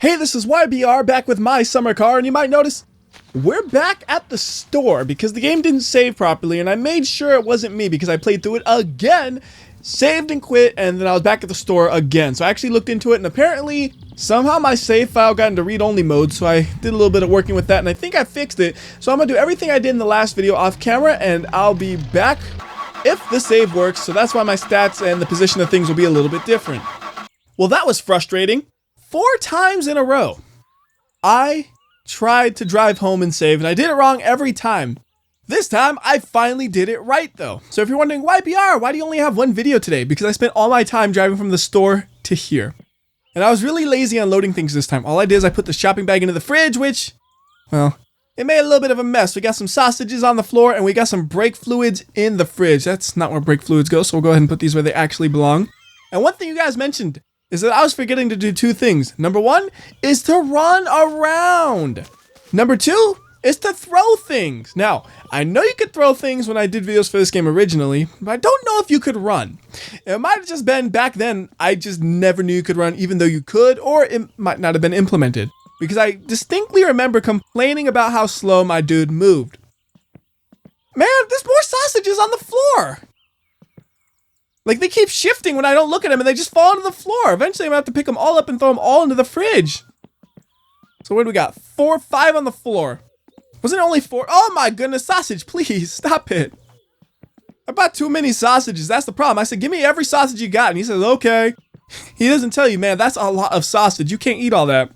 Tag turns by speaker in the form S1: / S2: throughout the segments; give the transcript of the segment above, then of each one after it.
S1: Hey, this is WhyBeAre back with my summer car, and you might notice we're back at the store because the game didn't save properly, and I made sure it wasn't me because I played through it again, saved and quit, and then I was back at the store again. So I actually looked into it, and apparently somehow my save file got into read-only mode, so I did a little bit of working with that, and I think I fixed it. So I'm gonna do everything I did in the last video off camera, and I'll be back if the save works. So that's why my stats and the position of things will be a little bit different. Well, that was frustrating. 4 times in a row, I tried to drive home and save, and I did it wrong every time. This time, I finally did it right, though. So if you're wondering, WhyBeAre, why do you only have one video today? Because I spent all my time driving from the store to here. And I was really lazy on loading things this time. All I did is I put the shopping bag into the fridge, which, well, it made a little bit of a mess. We got some sausages on the floor, and we got some brake fluids in the fridge. That's not where brake fluids go, so we'll go ahead and put these where they actually belong. And one thing you guys mentioned is that I was forgetting to do 2 things. Number 1 is to run around. Number 2 is to throw things. Now, I know you could throw things when I did videos for this game originally, but I don't know if you could run. It might have just been back then, I just never knew you could run even though you could, or it might not have been implemented. Because I distinctly remember complaining about how slow my dude moved. Man, there's more sausages on the floor. Like, they keep shifting when I don't look at them, and they just fall onto the floor. Eventually, I'm gonna have to pick them all up and throw them all into the fridge. So what do we got? 4, 5 on the floor. Wasn't it only 4? Oh my goodness, sausage, please, stop it. I bought too many sausages, that's the problem. I said, give me every sausage you got, and he says, okay. He doesn't tell you, man, that's a lot of sausage. You can't eat all that.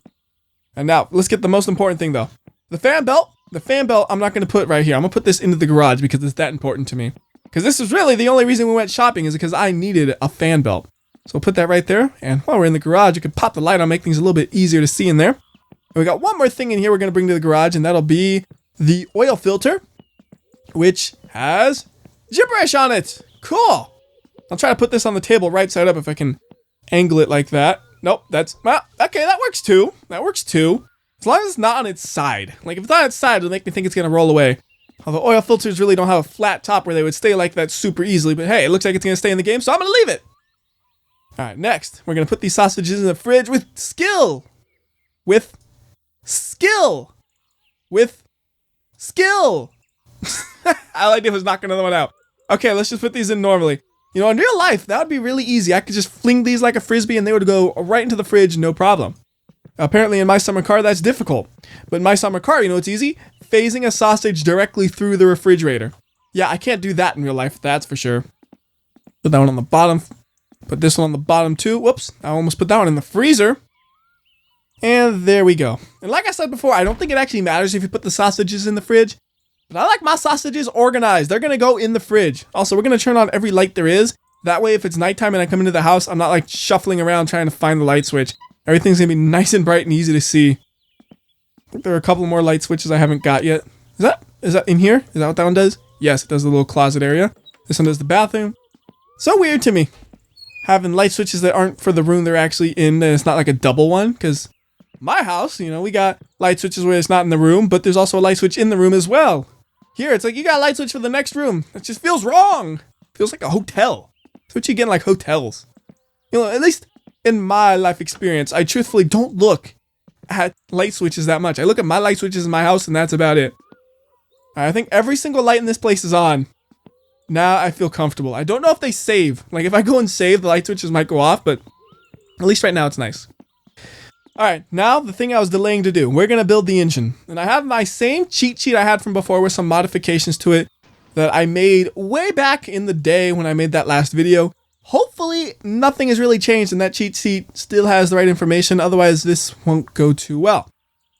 S1: And now, let's get the most important thing, though. The fan belt, I'm not gonna put right here. I'm gonna put this into the garage because it's that important to me. Because this is really the only reason we went shopping is because I needed a fan belt. So we'll put that right there. And while we're in the garage, you can pop the light on, make things a little bit easier to see in there. And we got one more thing in here we're going to bring to the garage, and that'll be the oil filter, which has gibberish on it. Cool. I'll try to put this on the table right side up if I can angle it like that. Nope, that's, well, okay, that works too. That works too. As long as it's not on its side. Like, if it's on its side, it'll make me think it's going to roll away. Although oil filters really don't have a flat top where they would stay like that super easily. But hey, it looks like it's going to stay in the game, so I'm going to leave it. Alright, next, we're going to put these sausages in the fridge with skill. With skill. With skill. All I did was knock another one out. Okay, let's just put these in normally. You know, in real life, that would be really easy. I could just fling these like a frisbee and they would go right into the fridge, no problem. Apparently in my summer car, that's difficult. But in my summer car, you know what's easy? Phasing a sausage directly through the refrigerator. Yeah, I can't do that in real life, that's for sure. Put that one on the bottom. Put this one on the bottom too. Whoops, I almost put that one in the freezer. And there we go. And like I said before, I don't think it actually matters if you put the sausages in the fridge. But I like my sausages organized. They're going to go in the fridge. Also, we're going to turn on every light there is. That way, if it's nighttime and I come into the house, I'm not like shuffling around trying to find the light switch. Everything's going to be nice and bright and easy to see. I think there are a couple more light switches I haven't got yet. Is that in here? Is that what that one does? Yes, it does the little closet area. This one does the bathroom. So weird to me. Having light switches that aren't for the room they're actually in, and it's not like a double one, because my house, you know, we got light switches where it's not in the room, but there's also a light switch in the room as well. Here, it's like you got a light switch for the next room. It just feels wrong. Feels like a hotel. That's what you get in like hotels. You know, at least in my life experience, I truthfully don't look at light switches that much. I look at my light switches in my house and that's about it. I think every single light in this place is on. Now I feel comfortable. I don't know if they save. Like if I go and save, the light switches might go off, but at least right now it's nice. Alright, now the thing I was delaying to do. We're going to build the engine. And I have my same cheat sheet I had from before with some modifications to it that I made way back in the day when I made that last video. Hopefully nothing has really changed and that cheat sheet still has the right information. Otherwise this won't go too well.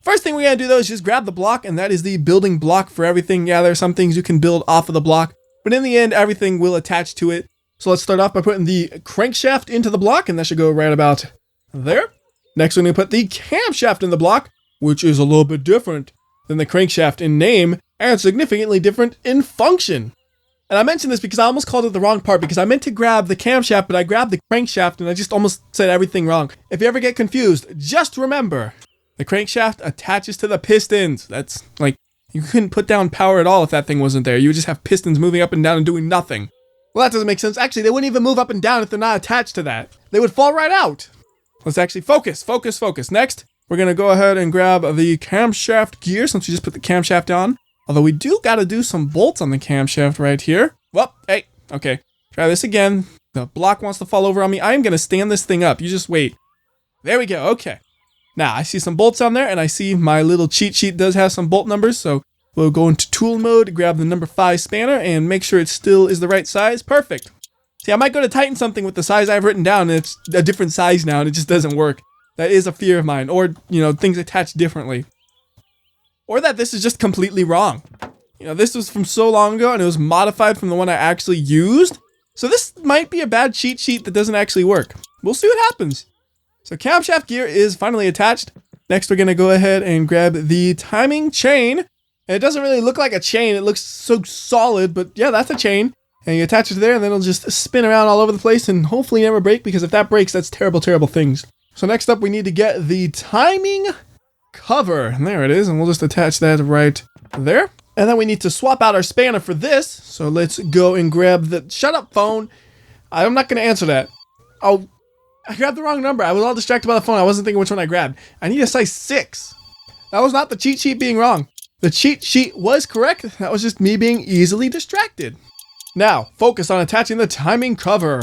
S1: First thing we're going to do though is just grab the block, and that is the building block for everything. Yeah, there are some things you can build off of the block, but in the end everything will attach to it. So let's start off by putting the crankshaft into the block, and that should go right about there. Next we're going to put the camshaft in the block, which is a little bit different than the crankshaft in name and significantly different in function. And I mentioned this because I almost called it the wrong part, because I meant to grab the camshaft, but I grabbed the crankshaft and I just almost said everything wrong. If you ever get confused, just remember, the crankshaft attaches to the pistons. That's like, you couldn't put down power at all if that thing wasn't there. You would just have pistons moving up and down and doing nothing. Well, that doesn't make sense. Actually, they wouldn't even move up and down if they're not attached to that. They would fall right out. Let's actually focus. Next, we're going to go ahead and grab the camshaft gear since we just put the camshaft on. Although we do got to do some bolts on the camshaft right here. Well, hey, okay. Try this again. The block wants to fall over on me. I am going to stand this thing up. You just wait. There we go. Okay. Now, I see some bolts on there, and I see my little cheat sheet does have some bolt numbers, so we'll go into tool mode, grab the number 5 spanner, and make sure it still is the right size. Perfect. See, I might go to tighten something with the size I've written down, and it's a different size now, and it just doesn't work. That is a fear of mine. Or, things attached differently. Or that this is just completely wrong. This was from so long ago, and it was modified from the one I actually used. So this might be a bad cheat sheet that doesn't actually work. We'll see what happens. So camshaft gear is finally attached. Next, we're going to go ahead and grab the timing chain. And it doesn't really look like a chain. It looks so solid, but yeah, that's a chain. And you attach it there, and then it'll just spin around all over the place and hopefully never break, because if that breaks, that's terrible, terrible things. So next up, we need to get the timing cover. And there it is, and we'll just attach that right there. And then we need to swap out our spanner for this. So let's go and grab the... Shut up, phone. I'm not going to answer that. Oh, I grabbed the wrong number. I was all distracted by the phone. I wasn't thinking which one I grabbed. I need a size 6. That was not the cheat sheet being wrong. The cheat sheet was correct. That was just me being easily distracted. Now, focus on attaching the timing cover.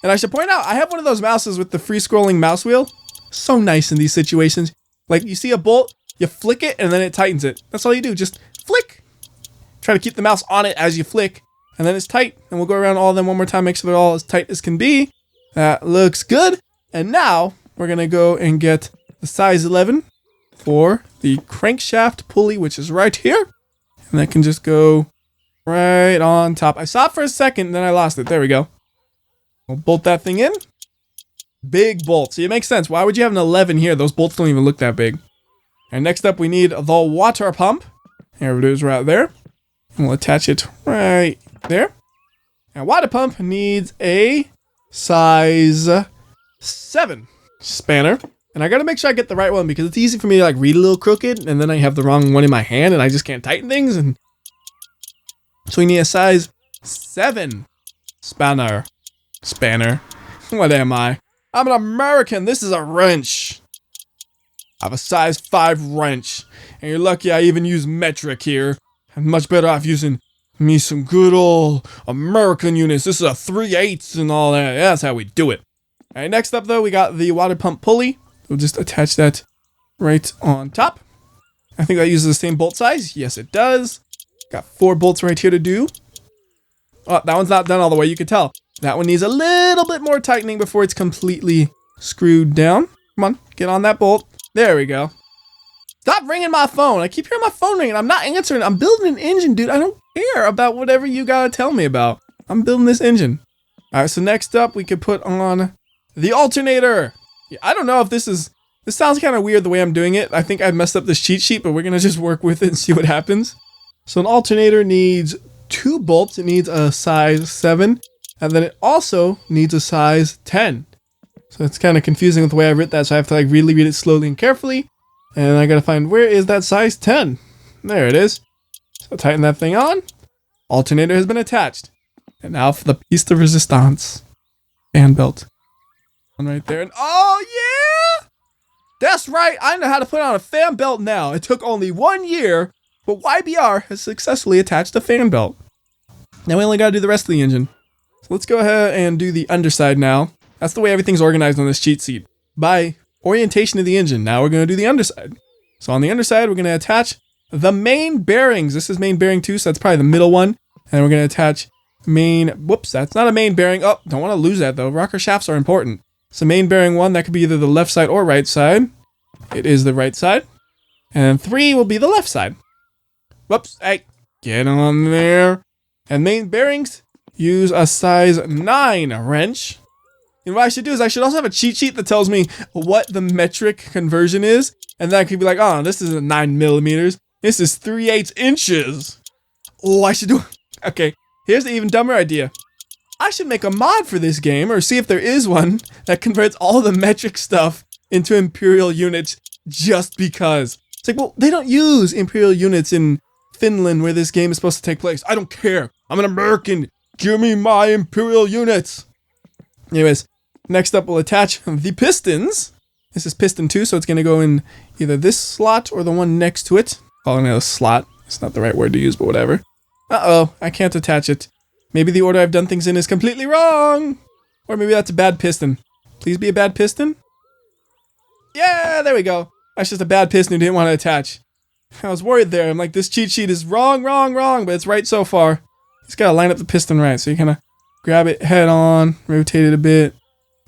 S1: And I should point out, I have one of those mouses with the free scrolling mouse wheel. So nice in these situations. Like, you see a bolt, you flick it, and then it tightens it. That's all you do, just flick. Try to keep the mouse on it as you flick, and then it's tight. And we'll go around all of them one more time, make sure they're all as tight as can be. That looks good. And now, we're going to go and get the size 11 for the crankshaft pulley, which is right here. And that can just go right on top. I saw it for a second, then I lost it. There we go. We'll bolt that thing in. Big bolt. See, it makes sense. Why would you have an 11 here? Those bolts don't even look that big. And next up, we need the water pump. There it is right there. And we'll attach it right there. And water pump needs a size 7 spanner. And I gotta make sure I get the right one, because it's easy for me to like read a little crooked, and then I have the wrong one in my hand and I just can't tighten things. And so we need a size 7 spanner. What am I? I'm an American. This is a wrench. I have a size 5 wrench. And you're lucky I even use metric here. I'm much better off using me some good old American units. This is a 3/8 and all that. Yeah, that's how we do it. All right, next up though, we got the water pump pulley. We'll just attach that right on top. I think that uses the same bolt size. Yes, it does. Got 4 bolts right here to do. Oh, that one's not done all the way. You can tell. That one needs a little bit more tightening before it's completely screwed down. Come on, get on that bolt. There we go. Stop ringing my phone. I keep hearing my phone ringing. I'm not answering. I'm building an engine, dude. I don't care about whatever you gotta tell me about. I'm building this engine. All right, so next up, we could put on the alternator. Yeah, I don't know if this sounds kind of weird the way I'm doing it. I think I messed up this cheat sheet, but we're gonna just work with it and see what happens. So an alternator needs 2 bolts. It needs a size 7. And then it also needs a size 10. So it's kind of confusing with the way I wrote that, so I have to like really read it slowly and carefully. And I gotta find, where is that size 10? There it is. So tighten that thing on. Alternator has been attached. And now for the piece de resistance. Fan belt. One right there. And oh yeah! That's right, I know how to put on a fan belt now. It took only 1 year, but WhyBeAre has successfully attached a fan belt. Now we only gotta do the rest of the engine. So let's go ahead and do the underside now. That's the way everything's organized on this cheat sheet. By orientation of the engine. Now we're going to do the underside. So on the underside, we're going to attach the main bearings. This is main bearing 2, so that's probably the middle one. And we're going to attach main... Whoops, that's not a main bearing. Oh, don't want to lose that though. Rocker shafts are important. So main bearing 1, that could be either the left side or right side. It is the right side. And 3 will be the left side. Whoops, hey, get on there. And main bearings... use a size 9 wrench. And what I should do is I should also have a cheat sheet that tells me what the metric conversion is. And then I could be like, oh, this isn't 9 millimeters. This is 3/8 inches. Oh, I should do... Okay, here's the even dumber idea. I should make a mod for this game, or see if there is one, that converts all the metric stuff into imperial units just because. It's like, well, they don't use imperial units in Finland where this game is supposed to take place. I don't care. I'm an American. Give me my imperial units. Anyways, next up we'll attach the pistons. This is piston 2, so it's going to go in either this slot or the one next to it. Calling it a slot. It's not the right word to use, but whatever. Uh-oh, I can't attach it. Maybe the order I've done things in is completely wrong. Or maybe that's a bad piston. Please be a bad piston. Yeah, there we go. That's just a bad piston who didn't want to attach. I was worried there. I'm like, this cheat sheet is wrong, but it's right so far. Just gotta line up the piston right. So you kind of grab it head on, rotate it a bit.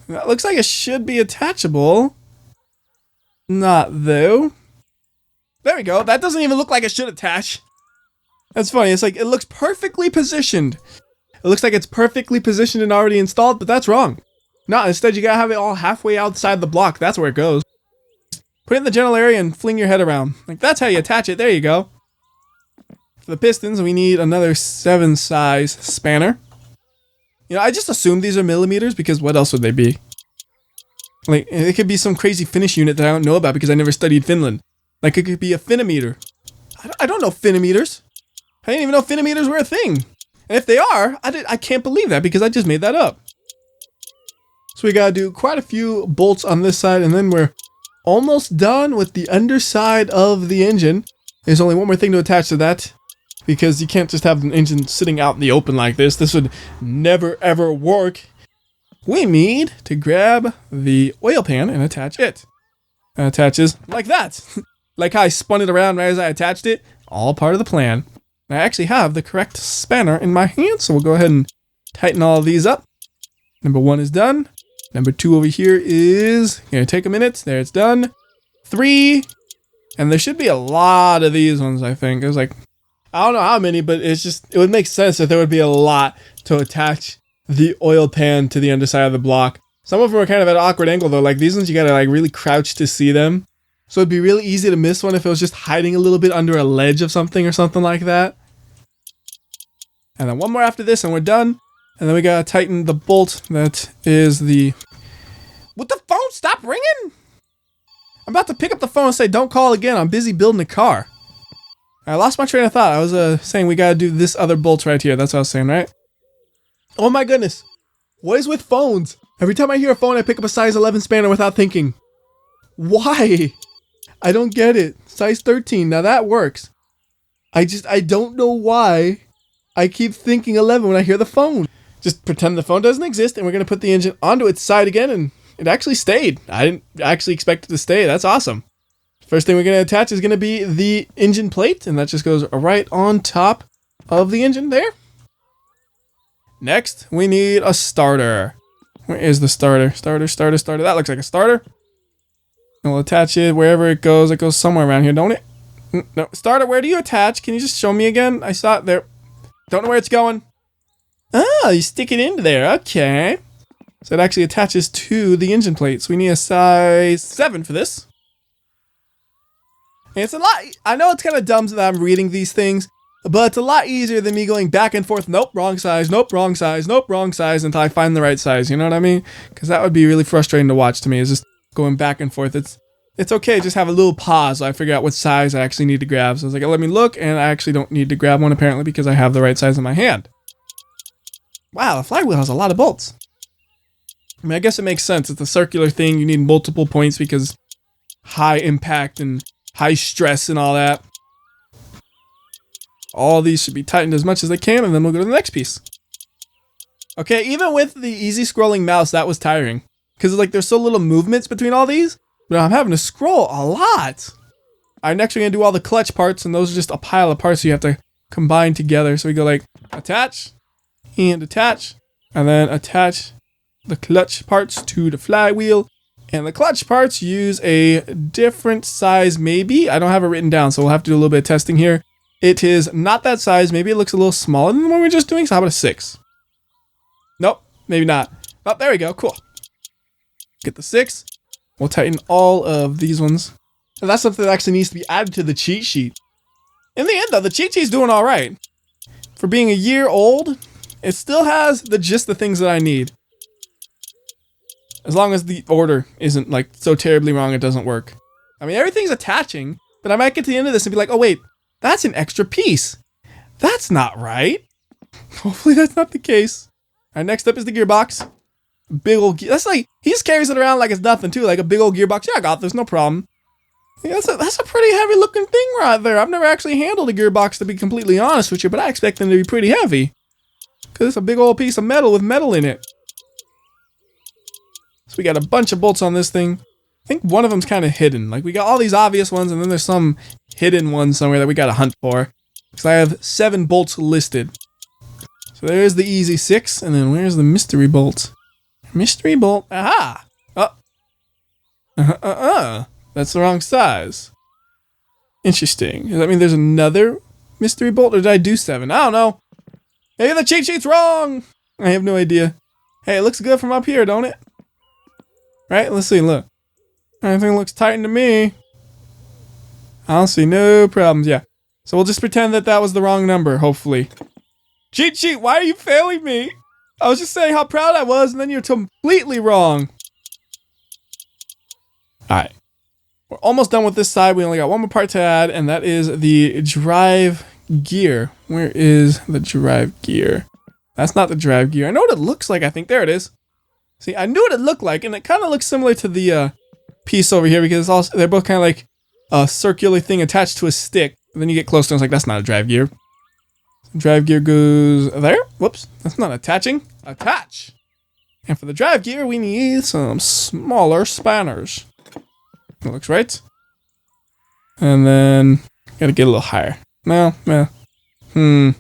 S1: That looks like it should be attachable. Not though. There we go. That doesn't even look like it should attach. That's funny. It's like, it looks perfectly positioned. It looks like it's perfectly positioned and already installed, but that's wrong. No, instead you gotta have it all halfway outside the block. That's where it goes. Put it in the general area and fling your head around. Like, that's how you attach it. There you go. For the pistons, we need another 7 size spanner. You know, I just assume these are millimeters because what else would they be? Like, it could be some crazy Finnish unit that I don't know about because I never studied Finland. Like, it could be a Finnimeter. I don't know Finnimeters. I didn't even know Finnimeters were a thing. And if they are, I can't believe that because I just made that up. So we gotta do quite a few bolts on this side, and then we're almost done with the underside of the engine. There's only one more thing to attach to that, because you can't just have an engine sitting out in the open like this. This would never ever work. We need to grab the oil pan and attach it. It attaches like that. Like how I spun it around right as I attached it. All part of the plan. I actually have the correct spanner in my hand, so we'll go ahead and tighten all of these up. Number 1 is done. Number 2 over here is gonna take a minute. There, it's done. 3, and there should be a lot of these ones. I think it was like, I don't know how many, but it would make sense that there would be a lot to attach the oil pan to the underside of the block. Some of them are kind of at an awkward angle though. Like these ones, you gotta like really crouch to see them. So it'd be really easy to miss one if it was just hiding a little bit under a ledge of something or something like that. And then one more after this and we're done. And then we gotta tighten the bolt that is the... Would the phone stop ringing? I'm about to pick up the phone and say, don't call again. I'm busy building a car. I lost my train of thought. I was saying we gotta do this other bolt right here. That's what I was saying, right? Oh my goodness. What is with phones? Every time I hear a phone, I pick up a size 11 spanner without thinking. Why? I don't get it. Size 13. Now that works. I don't know why I keep thinking 11 when I hear the phone. Just pretend the phone doesn't exist and we're going to put the engine onto its side again, and it actually stayed. I didn't actually expect it to stay. That's awesome. First thing we're going to attach is going to be the engine plate, and that just goes right on top of the engine there. Next, we need a starter. Where is the starter? Starter. That looks like a starter. And we'll attach it wherever it goes. It goes somewhere around here, don't it? No. Starter, where do you attach? Can you just show me again? I saw it there. Don't know where it's going. Oh, you stick it into there. Okay. So it actually attaches to the engine plate. So we need a size 7 for this. And it's a lot... I know it's kind of dumb that I'm reading these things, but it's a lot easier than me going back and forth. Nope, wrong size. Nope, wrong size. Nope, wrong size until I find the right size. You know what I mean? Because that would be really frustrating to watch to me. Is just going back and forth. It's okay. Just have a little pause so I figure out what size I actually need to grab. So I was like, let me look, and I actually don't need to grab one apparently because I have the right size in my hand. Wow, the flywheel has a lot of bolts. I mean, I guess it makes sense. It's a circular thing. You need multiple points because high impact and high stress and all that. All these should be tightened as much as they can, and then we'll go to the next piece. Okay, even with the easy scrolling mouse, that was tiring. Because like there's so little movements between all these, but I'm having to scroll a lot. Alright, next we're going to do all the clutch parts, and those are just a pile of parts you have to combine together. So we go like attach, and attach, and then attach the clutch parts to the flywheel. And the clutch parts use a different size maybe. I don't have it written down, so we'll have to do a little bit of testing here. It is not that size. Maybe it looks a little smaller than the one we were just doing, so how about a 6? Nope, maybe not. Oh, there we go, cool. Get the 6. We'll tighten all of these ones. And that's something that actually needs to be added to the cheat sheet. In the end though, the cheat sheet's doing all right. For being a year old, it still has the things that I need. As long as the order isn't like so terribly wrong it doesn't work. I mean, everything's attaching, but I might get to the end of this and be like, oh wait, that's an extra piece. That's not right. Hopefully that's not the case. Alright, next up is the gearbox. Big old, that's like, he just carries it around like it's nothing too, like a big old gearbox. Yeah, I got this, no problem. Yeah, that's a pretty heavy looking thing right there. I've never actually handled a gearbox, to be completely honest with you, but I expect them to be pretty heavy. Because it's a big old piece of metal with metal in it. So we got a bunch of bolts on this thing. I think one of them's kind of hidden. Like, we got all these obvious ones, and then there's some hidden ones somewhere that we got to hunt for. Because I have 7 bolts listed. So there's the easy 6, and then where's the mystery bolt? Mystery bolt. Aha! That's the wrong size. Interesting. Does that mean there's another mystery bolt, or did I do 7? I don't know. Maybe the cheat sheet's wrong! I have no idea. Hey, it looks good from up here, don't it? Right? Let's see, look. Everything looks tight to me. I don't see no problems. Yeah. So we'll just pretend that that was the wrong number, hopefully. Cheat sheet, why are you failing me? I was just saying how proud I was, and then you're completely wrong. Alright. We're almost done with this side. We only got one more part to add, and that is the drive gear. Where is the drive gear? That's not the drive gear. I know what it looks like, I think. There it is. See, I knew what it looked like, and it kind of looks similar to the piece over here, because it's also, they're both kind of like a circular thing attached to a stick. And then you get close to it, it's like, that's not a drive gear. Drive gear goes there. Whoops, that's not attaching. Attach. And for the drive gear, we need some smaller spanners. That looks right. And then, gotta get a little higher. No, yeah. I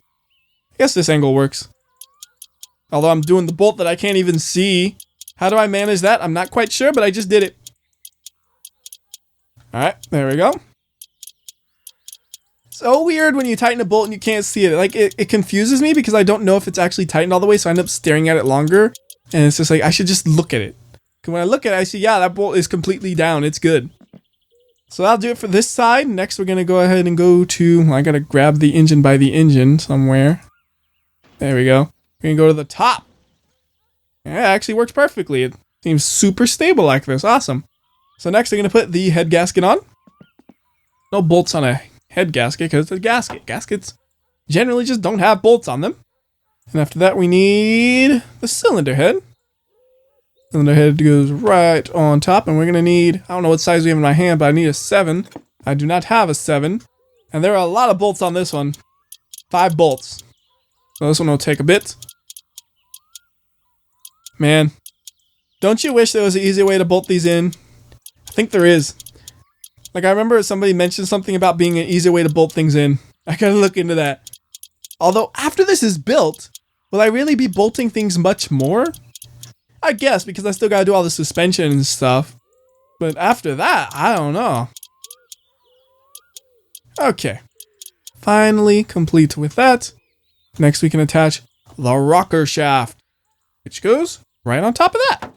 S1: guess this angle works. Although I'm doing the bolt that I can't even see. How do I manage that? I'm not quite sure, but I just did it. Alright, there we go. So weird when you tighten a bolt and you can't see it. Like, it confuses me because I don't know if it's actually tightened all the way, so I end up staring at it longer. And it's just like, I should just look at it. Because when I look at it, I see, yeah, that bolt is completely down. It's good. So that'll do it for this side. Next, we're going to go ahead and go to... Well, I got to grab the engine by the engine somewhere. There we go. We're going to go to the top. Yeah, it actually works perfectly. It seems super stable like this. Awesome. So next, we're going to put the head gasket on. No bolts on a head gasket because it's a gasket. Gaskets generally just don't have bolts on them. And after that, we need the cylinder head. Cylinder head goes right on top, and we're going to need, I don't know what size we have in my hand, but I need a 7. I do not have a 7. And there are a lot of bolts on this one. 5 bolts. So this one will take a bit. Man, don't you wish there was an easier way to bolt these in? I think there is. Like, I remember somebody mentioned something about being an easier way to bolt things in. I gotta look into that. Although, after this is built, will I really be bolting things much more? I guess, because I still gotta do all the suspension and stuff. But after that, I don't know. Okay. Finally complete with that. Next we can attach the rocker shaft, which goes right on top of that.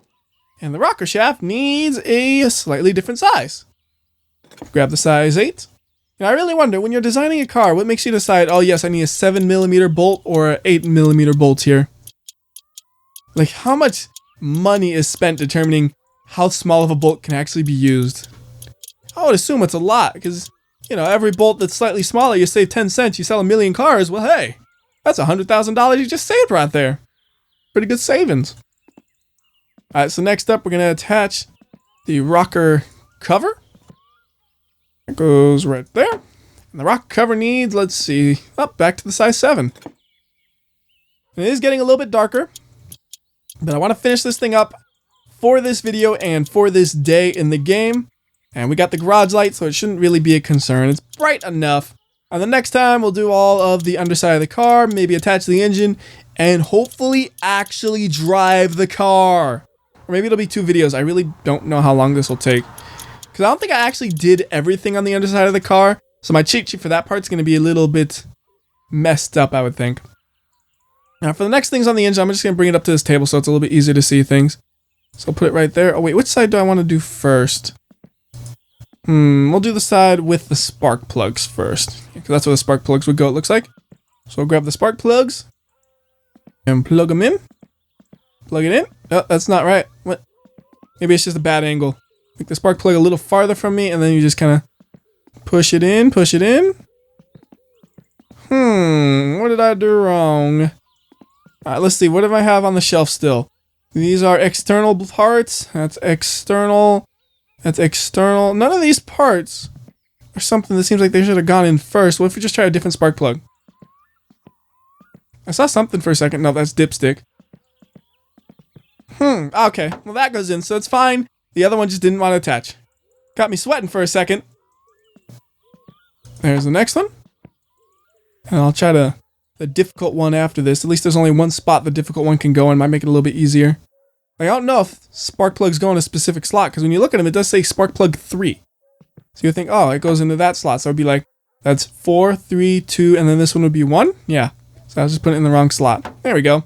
S1: And the rocker shaft needs a slightly different size. Grab the size 8. And I really wonder, when you're designing a car, what makes you decide, oh yes, I need a 7mm bolt or an 8mm bolt here? Like, how much money is spent determining how small of a bolt can actually be used? I would assume it's a lot, because, you know, every bolt that's slightly smaller, you save 10 cents, you sell 1,000,000 cars, well hey, that's $100,000 you just saved right there. Pretty good savings. Alright, so next up we're going to attach the rocker cover. It goes right there. And the rocker cover needs, let's see, back to the size 7. And it is getting a little bit darker. But I want to finish this thing up for this video and for this day in the game. And we got the garage light, so it shouldn't really be a concern. It's bright enough. And the next time, we'll do all of the underside of the car, maybe attach the engine, and hopefully actually drive the car. Or maybe it'll be 2 videos. I really don't know how long this will take. Because I don't think I actually did everything on the underside of the car. So my cheat sheet for that part's going to be a little bit messed up, I would think. Now for the next things on the engine, I'm just going to bring it up to this table so it's a little bit easier to see things. So I'll put it right there. Oh wait, which side do I want to do first? We'll do the side with the spark plugs first. Because that's where the spark plugs would go, it looks like. So we'll grab the spark plugs. And plug them in. Plug it in. Oh, that's not right. What? Maybe it's just a bad angle. Make the spark plug a little farther from me, and then you just kind of push it in, push it in. What did I do wrong? Alright, let's see. What do I have on the shelf still? These are external parts. That's external. That's external. None of these parts are something that seems like they should have gone in first. What if we just try a different spark plug? I saw something for a second. No, that's dipstick. Okay. Well, that goes in, so it's fine. The other one just didn't want to attach. Got me sweating for a second. There's the next one. And I'll try the difficult one after this. At least there's only one spot the difficult one can go in. Might make it a little bit easier. Like, I don't know if spark plugs go in a specific slot, because when you look at them, it does say spark plug 3. So you think, oh, it goes into that slot. So it would be like, that's 4, 3, 2, and then this one would be 1? Yeah. So I was just putting it in the wrong slot. There we go.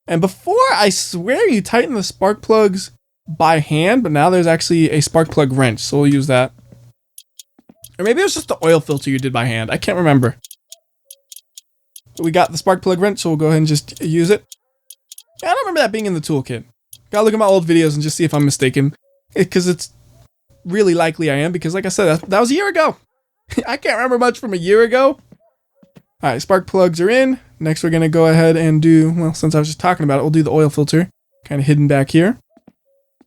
S1: And before, I swear you tighten the spark plugs by hand, but now there's actually a spark plug wrench, so we'll use that. Or maybe it was just the oil filter you did by hand. I can't remember. But we got the spark plug wrench, so we'll go ahead and just use it. Yeah, I don't remember that being in the toolkit. Gotta look at my old videos and just see if I'm mistaken. Because it's really likely I am, because like I said, that was a year ago. I can't remember much from a year ago. Alright, spark plugs are in. Next we're gonna go ahead and do, well, since I was just talking about it, we'll do the oil filter. Kind of hidden back here.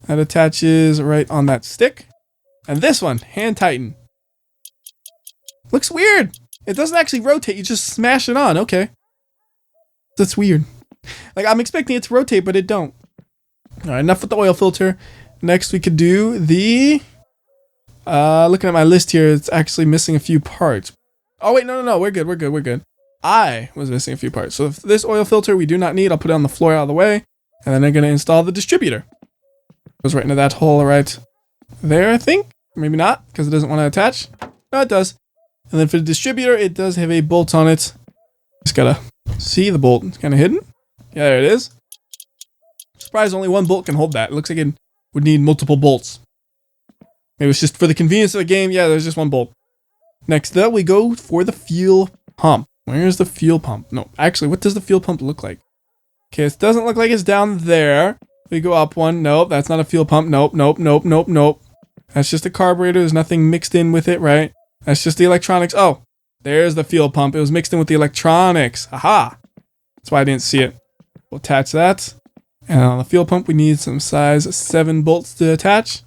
S1: That attaches right on that stick. And this one, hand tighten. Looks weird. It doesn't actually rotate, you just smash it on. Okay. That's weird. Like, I'm expecting it to rotate, but it don't. Alright, enough with the oil filter. Next we could do the... looking at my list here, it's actually missing a few parts. Oh wait, no, we're good. I was missing a few parts. So if this oil filter we do not need, I'll put it on the floor out of the way. And then I'm going to install the distributor. Goes right into that hole right there, I think. Maybe not, because it doesn't want to attach. No, it does. And then for the distributor, it does have a bolt on it. Just gotta see the bolt. It's kind of hidden. Yeah, there it is. Surprised only one bolt can hold that. It looks like it would need multiple bolts. Maybe it's just for the convenience of the game. Yeah, there's just one bolt. Next up, we go for the fuel pump. Where's the fuel pump? No, actually, what does the fuel pump look like? Okay, it doesn't look like it's down there. We go up one. Nope, that's not a fuel pump. Nope. That's just a carburetor. There's nothing mixed in with it, right? That's just the electronics. Oh, there's the fuel pump. It was mixed in with the electronics. Aha! That's why I didn't see it. We'll attach that. And on the fuel pump, we need some size 7 bolts to attach.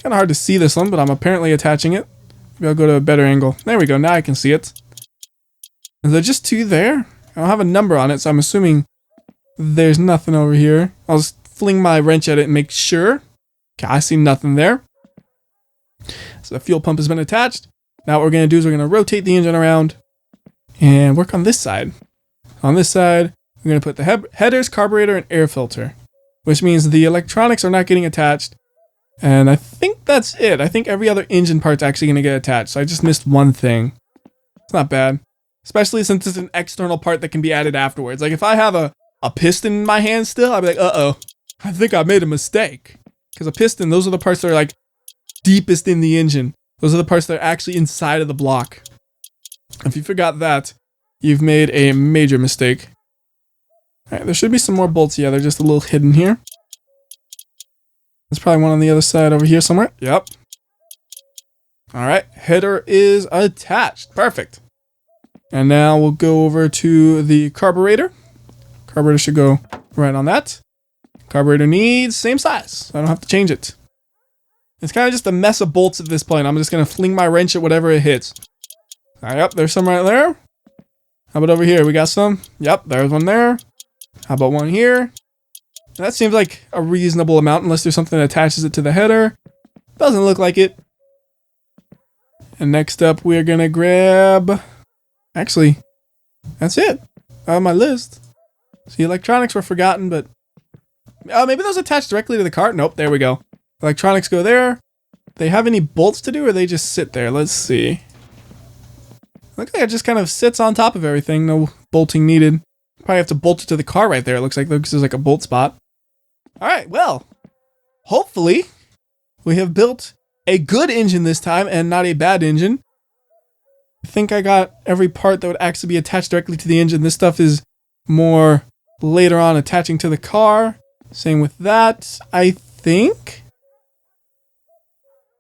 S1: Kind of hard to see this one, but I'm apparently attaching it. Maybe I'll go to a better angle. There we go. Now I can see it. Is there just 2 there? I don't have a number on it, so I'm assuming there's nothing over here. I'll just fling my wrench at it and make sure. Okay, I see nothing there. So the fuel pump has been attached. Now what we're going to do is we're going to rotate the engine around and work on this side. On this side, we're going to put the headers, carburetor, and air filter, which means the electronics are not getting attached. And I think that's it. I think every other engine part's actually going to get attached. So I just missed one thing. It's not bad. Especially since it's an external part that can be added afterwards. Like if I have a piston in my hand still, I'd be like, uh-oh, I think I made a mistake. Because a piston, those are the parts that are like deepest in the engine. Those are the parts that are actually inside of the block. If you forgot that, you've made a major mistake. Alright, there should be some more bolts. Yeah, they're just a little hidden here. There's probably one on the other side over here somewhere. Yep. Alright, header is attached. Perfect. And now we'll go over to the carburetor. Carburetor should go right on that. Carburetor needs same size, so I don't have to change it. It's kind of just a mess of bolts at this point. I'm just going to fling my wrench at whatever it hits. Alright, yep, there's some right there. How about over here? We got some? Yep, there's one there. How about one here? That seems like a reasonable amount unless there's something that attaches it to the header. Doesn't look like it. And next up, we're going to grab... Actually, that's it on my list. See, electronics were forgotten, but... maybe those attach directly to the cart? Nope, there we go. Electronics go there. They have any bolts to do, or they just sit there? Let's see. Looks like it just kind of sits on top of everything. No bolting needed. Probably have to bolt it to the car right there. It looks like there's like a bolt spot. Alright, well, hopefully we have built a good engine this time and not a bad engine. I think I got every part that would actually be attached directly to the engine. This stuff is more later on attaching to the car. Same with that, I think.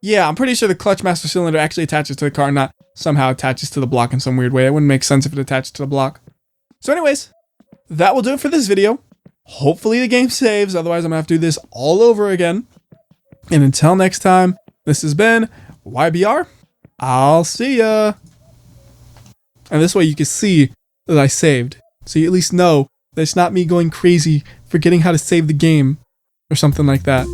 S1: Yeah, I'm pretty sure the clutch master cylinder actually attaches to the car, not somehow attaches to the block in some weird way. It wouldn't make sense if it attached to the block. So anyways, that will do it for this video. Hopefully the game saves, otherwise I'm gonna have to do this all over again. And until next time, this has been WhyBeAre. I'll see ya. And this way you can see that I saved. So you at least know that it's not me going crazy forgetting how to save the game or something like that.